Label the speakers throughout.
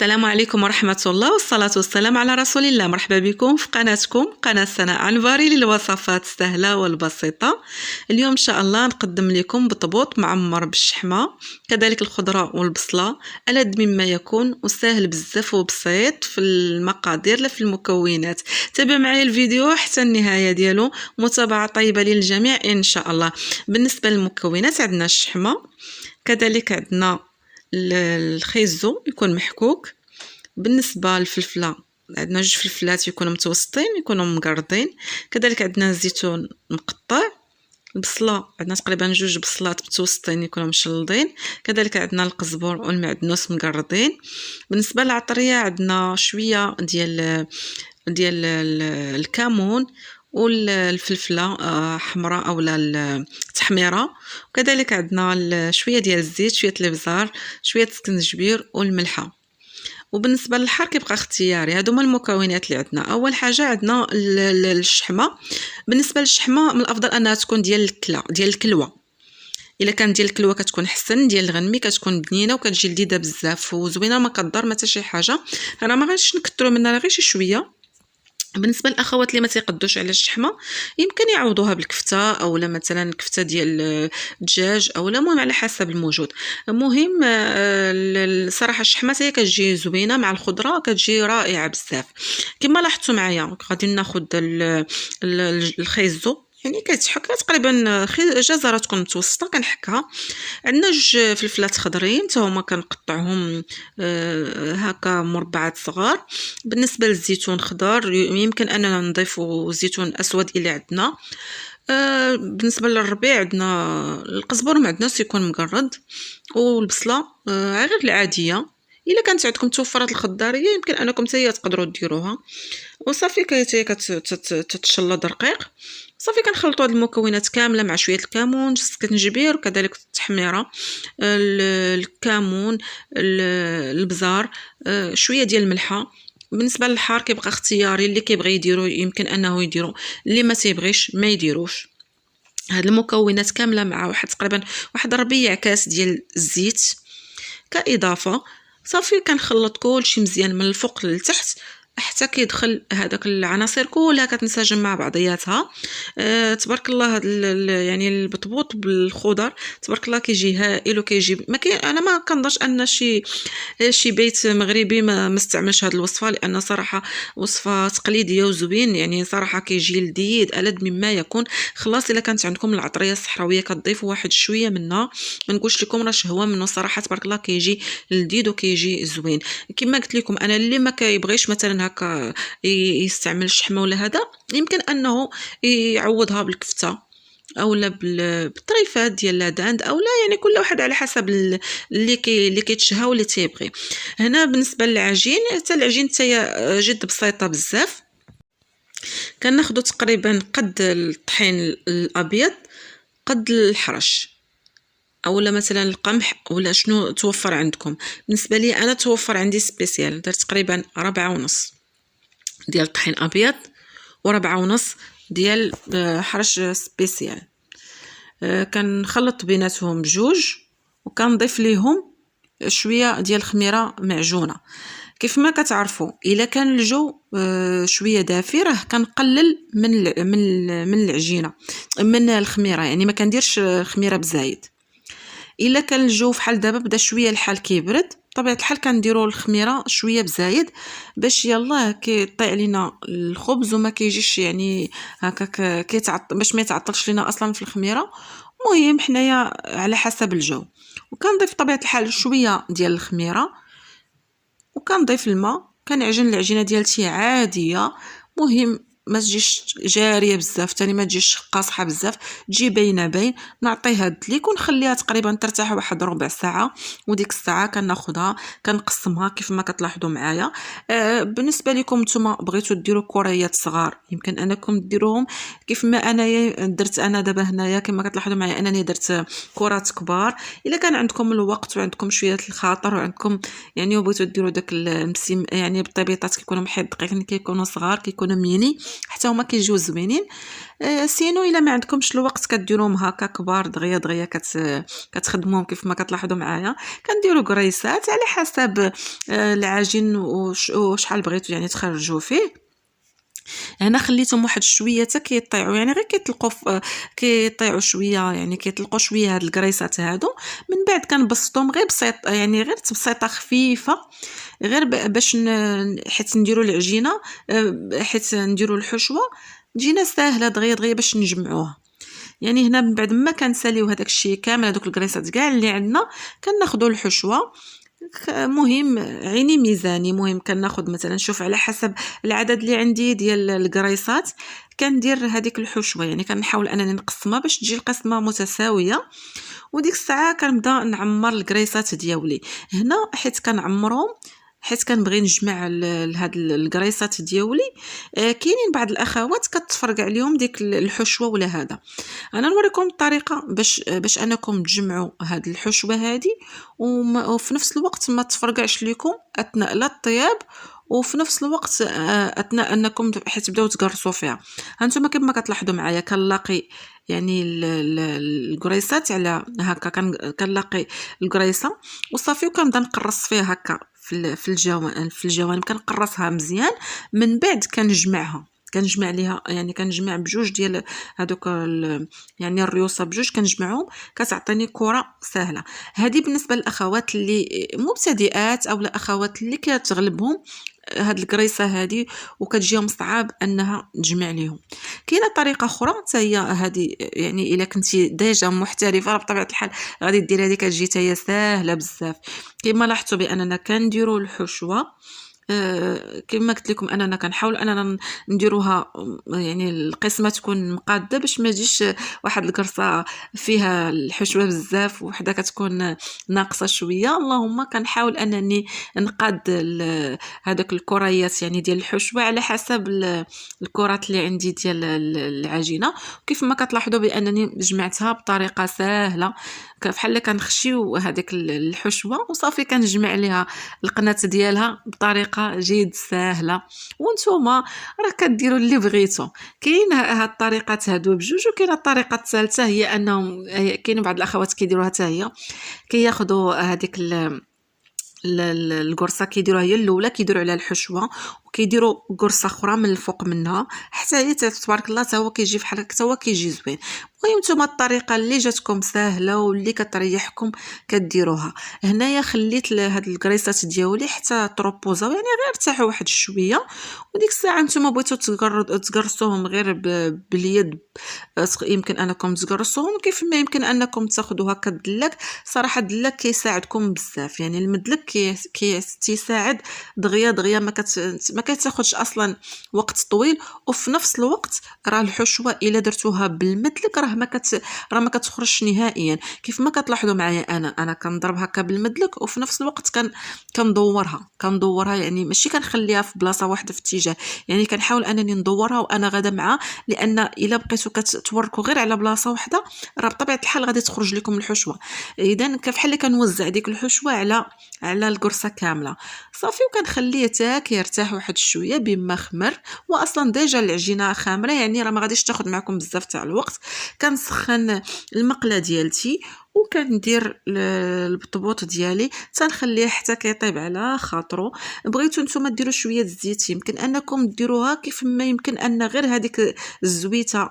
Speaker 1: السلام عليكم ورحمة الله والصلاة والسلام على رسول الله. مرحبا بكم في قناتكم قناة سناء عنبري للوصفات السهلة والبسيطة. اليوم إن شاء الله نقدم لكم بطبوط معمر بالشحمة، كذلك الخضرة والبصلة، ألذ مما يكون وسهل بزاف وبسيط في المقادير لا في المكونات. تابع معايا الفيديو حتى النهاية ديالو، متابعة طيبة للجميع إن شاء الله. بالنسبة للمكونات عندنا الشحمة، كذلك عندنا الخيزو يكون محكوك. بالنسبه للفلفله عندنا جوج فلفلات يكونوا متوسطين يكونوا مقرضين، كذلك عندنا الزيتون مقطع. البصله عندنا تقريبا جوج بصلات متوسطين يكونوا مشلضين، كذلك عندنا القزبر والمعدنوس مقرضين. بالنسبه للعطريه عندنا شويه ديال الكمون والفلفله حمراء اولا التحميره، وكذلك عندنا شويه ديال الزيت، شويه الابزار، شويه السكنجبير والملحه. وبالنسبه للحار كيبقى اختياري. هادو هما المكونات اللي عندنا. اول حاجه عندنا الشحمه. بالنسبه للشحمه من الافضل انها تكون ديال الكلوه. الا كان ديال الكلوه كتكون حسن، ديال الغنمي كتكون بنينه وكتجي لذيذه بزاف وزوينه، ما كضر ما حتى شي حاجه. انا ما غاديش نكثروا منها غير شي شويه. بالنسبه للاخوات اللي ما تيقدوش على الشحمه يمكن يعوضوها بالكفته اولا مثلا الكفته ديال الدجاج اولا، المهم على حسب الموجود. المهم الصراحه الشحمه هي كتجي زوينه مع الخضره، كتجي رائعه بزاف. كما لاحظتوا معايا غادي ناخذ الخيزو، يعني كيتحك تقريبا جزره تكون متوسطه كنحكها. عندنا جوج فلفلات خضرين حتى هما كنقطعهم هكا مربعات صغار. بالنسبه للزيتون خضر يمكن اننا نضيفوا زيتون اسود الى عندنا. بالنسبه للربيع عندنا القزبر والمعدنوس يكون مقرض، والبصله غير العاديه. الا كانت عندكم توفرات الخضاريه يمكن انكم حتى تقدروا ديروها. وصافي كتشلض رقيق. صافي كنخلطوا هاد المكونات كامله مع شويه الكمون، السكنجبير وكذلك التحميره، الكمون، البزار، شويه ديال الملحه. بالنسبه للحار كيبقى اختياري، اللي كيبغي يديرو يمكن انه يديرو، اللي ما تيبغيش ما يديروش. هاد المكونات كامله مع تقريبا واحد ربيع كاس ديال الزيت كاضافه. صافي كنخلط كلشي مزيان من الفوق للتحت حتى كيدخل هذاك العناصر كلها كتنسجم مع بعضياتها. تبارك الله يعني البطبوط بالخضر تبارك الله كيجي هائل وكيجي انا ما كنظنش ان شي بيت مغربي ما استعملش هذه الوصفه، لان صراحه وصفه تقليديه وزوين، يعني صراحه كيجي لذيذ ألذ مما يكون. خلاص الا كانت عندكم العطريه الصحراويه كتضيفوا واحد شويه منها، ما نقولش لكم راه شهوه منه، صراحه تبارك الله كيجي لذيذ وكيجي زوين. كما قلت لكم انا اللي ما كيبغيش مثلا هكا يستعمل الشحمه ولا هذا يمكن انه يعوضها بالكفته اولا بالطريفات ديال لاداند اولا، يعني كل واحد على حسب اللي كيتشهى واللي تيبغي. هنا بالنسبه للعجين، حتى العجين حتى جد بسيطه بزاف. كناخذوا تقريبا قد الطحين الابيض، قد الحرش اولا مثلا القمح ولا شنو توفر عندكم. بالنسبه لي انا توفر عندي سبيسيال، درت تقريبا 4.5 ديال الطحين ابيض و4.5 ديال حرش سبيسيال. كنخلط بيناتهم بجوج وكنضيف ليهم شويه ديال الخميره معجونه. كيف ما كتعرفوا الا كان الجو شويه دافي راه كنقلل من العجينه من الخميره، يعني ما كنديرش خميره بزايد. الا كان الجو فحال دابا بدا شويه الحال كيبرد، بطبيعه الحال كنديروا الخميره شويه بزايد باش يلاه كيطيع علينا الخبز وما كيجيش يعني هكاك باش ما يتعطلش لينا اصلا في الخميره. المهم حنايا على حسب الجو. وكنضيف بطبيعه الحال شويه ديال الخميره وكنضيف الماء. كنعجن العجينه ديالتي عاديه، مهم ما تجيش جاريه بزاف تاني، ما تجيش قاصحه بزاف، تجي بين نعطيها الدليك ونخليها تقريبا ترتاح واحد ربع ساعه. وديك الساعه كناخذها كنقسمها كيف ما كتلاحظوا معايا. بالنسبه لكم نتوما بغيتوا ديروا كريات صغار يمكن انكم ديروهم كيف ما انايا درت. انا دابا هنايا كما كتلاحظوا معايا انني درت كرات كبار. الا كان عندكم الوقت وعندكم شويه الخاطر وعندكم يعني وبغيتوا ديروا داك المسيم، يعني بالطبيطات كيكونوا محيط دقيقين كيكونوا صغار كيكونوا ميني، حتى هما كيجيو زوينين. سينو الا ما عندكمش الوقت كديروهم هكا كبار دغيا دغيا كتخدموهم كيف ما كتلاحظوا معايا. كنديروا قريصات على حسب العجين وشحال بغيتوا يعني تخرجوا فيه. هنا خليتهم واحد شويه حتى كيطيعوا، يعني غير كيطلقوا كيطيعوا شويه، يعني كيطلقوا شويه هاد القريصات هادو. من بعد كنبسطهم غير بسيط، يعني غير تبسيطه خفيفه، غير باش حيت نديروا العجينه، حيت نديروا الحشوه تجينا ساهله دغيا دغيا باش نجمعوها. يعني هنا من بعد ما كنساليو هذاك الشيء كامل، هذوك القريصات كاع اللي عندنا كناخذوا الحشوه. مهم عيني ميزاني، مهم كناخذ مثلا، شوف على حسب العدد اللي عندي ديال القريصات كندير هذيك الحشوه، يعني كنحاول انني نقسمها باش تجي القسمه متساويه. وديك الساعه كنبدا نعمر القريصات ديالي هنا، حيت كنعمرهم حيت كنبغي نجمع هاد القريصات ديالي. كاينين بعض الاخوات كتفرق عليهم ديك الحشوه ولا هذا. انا نوريكم الطريقه باش انكم تجمعوا هاد الحشوه هادي وفي نفس الوقت ما تفرقعش لكم اثناء لا الطياب، وفي نفس الوقت اثناء انكم حيت تبداو تقرصوا فيها. هانتوما كما كتلاحظوا معايا كنلاقي يعني القريصات على هكا، كنلاقي القريصه وصافي، وكنبدا نقرص فيها هكا في الجوانب كنقرصها مزيان. من بعد كنجمع ليها، يعني كنجمع بجوج ديال هذوك يعني الريوسه بجوج كنجمعهم، كتعطيني كره سهله. هذه بالنسبه للاخوات اللي مبتدئات او الاخوات اللي كتغلبهم هاد القريصه هذه وكتجيهم صعاب انها تجمع ليهم. كاينه طريقه اخرى حتى هي هذه، يعني الا كنتي ديجا محترفه بطبيعه الحال غادي ديري هذه، كتجي حتى هي ساهله بزاف. كما لاحظتوا باننا كنديروا الحشوه، كما قلت لكم اننا كنحاول اننا نديروها يعني القسمه تكون مقاده باش ما تجيش واحد القرصه فيها الحشوه بزاف وحده كتكون ناقصه شويه. اللهم كنحاول انني نقاد هذوك الكريات يعني ديال الحشوه على حسب الكرات اللي عندي ديال العجينه. وكيف ما كتلاحظوا بانني جمعتها بطريقه سهله، فحال كنخشيو هذيك الحشوه وصافي كنجمع ليها القناه ديالها بطريقه جد سهله. وانتوما راه كديروا اللي بغيتو. كاين هاد الطريقات هادو بجوج، وكاينه الطريقه الثالثه هي انهم كاين بعض الاخوات كيديروها حتى هي، كياخذوا هذيك القرصه كيديروها هي الاولى، كيديروا على الحشوه وكيديروا قرصه اخرى من الفوق منها حتى هي تبارك الله حتى هو كيجي بحال حتى هو كيجي زوين. المهم نتوما الطريقه اللي جاتكم سهله واللي كتريحكم كديروها. هنايا خليت هاد الكريسات ديالي حتى تروبوزاو، يعني غير ارتاحوا واحد شويه. وديك الساعه نتوما بغيتو تقرصوهم غير باليد، يمكن انكم تقرصوهم، كيف ما يمكن انكم تاخذوا هكا الدلاك. صراحه الدلاك كيساعدكم بزاف، يعني المدلك كيساعد دغيا دغيا، ما كتاخذش اصلا وقت طويل. وفي نفس الوقت راه الحشوه الا درتوها بالمدلك راه ما كتخرجش نهائيا. كيف ما كتلاحظوا معايا انا كنضرب هكا بالمدلك وفي نفس الوقت كندورها يعني ماشي كنخليها في بلاصه واحده في اتجاه، يعني كنحاول انني ندورها وانا غاده معها. لان الا بقيتو كتوركوا غير على بلاصه واحده راه بطبيعه الحال غادي تخرج لكم الحشوه. اذا كفحال كنوزع ديك الحشوه على القرصه كامله صافي، وكنخليه حتى كيرتاح واحد شويه بما خمر. واصلا ديجا العجينه خامره، يعني راه ما غاديش تاخذ معكم بزاف تاع الوقت. كنسخن المقله ديالتي وكندير البطبوط ديالي تنخليه حتى كيطيب على خاطرو. بغيتو نتوما ديروا شويه الزيت يمكن انكم ديروها كيف ما يمكن، ان غير هذيك الزويته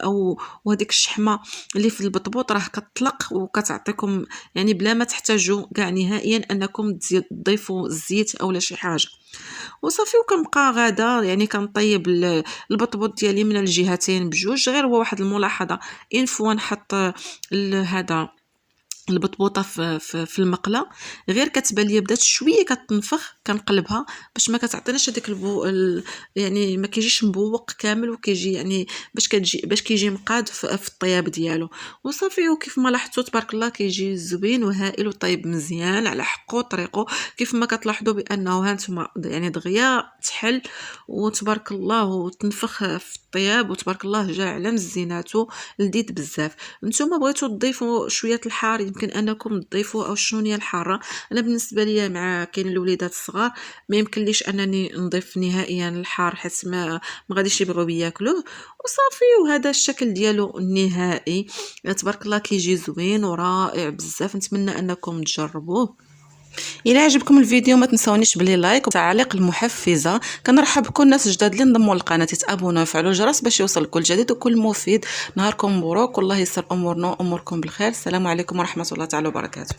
Speaker 1: او وهذيك الشحمه اللي في البطبوط راه كتطلق وكتعطيكم يعني بلا ما تحتاجوا كاع نهائيا انكم تضيفوا الزيت او لا شي حاجه. وصافي وكنبقى غاده يعني كنطيب البطبوط ديالي من الجهتين بجوج. غير هو واحد الملاحظه، ان فوا نحط هذا البطبوطه في المقله غير كتبان ليا بدات شويه كتنفخ كنقلبها باش ما كتعطيناش هذيك يعني ما كيجيش مبوق كامل، وكيجي يعني باش كيجي مقاد في الطياب ديالو. وصافي وكيف ما لاحظتوا تبارك الله كيجي زوين وهائل وطيب مزيان على حقه طريقه. كيف ما كتلاحظوا بانه هانتوما يعني دغيا تحل وتبارك الله وتنفخ في الطياب وتبارك الله جا على مزيناتو لذيذ بزاف. نتوما بغيتوا تضيفوا شويه الحار يمكن انكم تضيفوا او الشونيه الحاره. انا بالنسبه لي مع كاين الوليدات الصغار ما يمكنليش انني نضيف نهائيا الحار حيت ما غاديش يبغيو ياكلوه وصافي. وهذا الشكل ديالو النهائي تبارك الله كيجي زوين ورائع بزاف. نتمنى انكم تجربوه. الى عجبكم الفيديو ما تنسونيش بلي لايك وتعليق المحفزه. كنرحب بكل الناس الجداد اللي انضموا للقناه، تابونوا ويفعلوا الجرس باش يوصل كل جديد وكل مفيد. نهاركم مبروك والله يسر امورنا واموركم بالخير. السلام عليكم ورحمه الله تعالى وبركاته.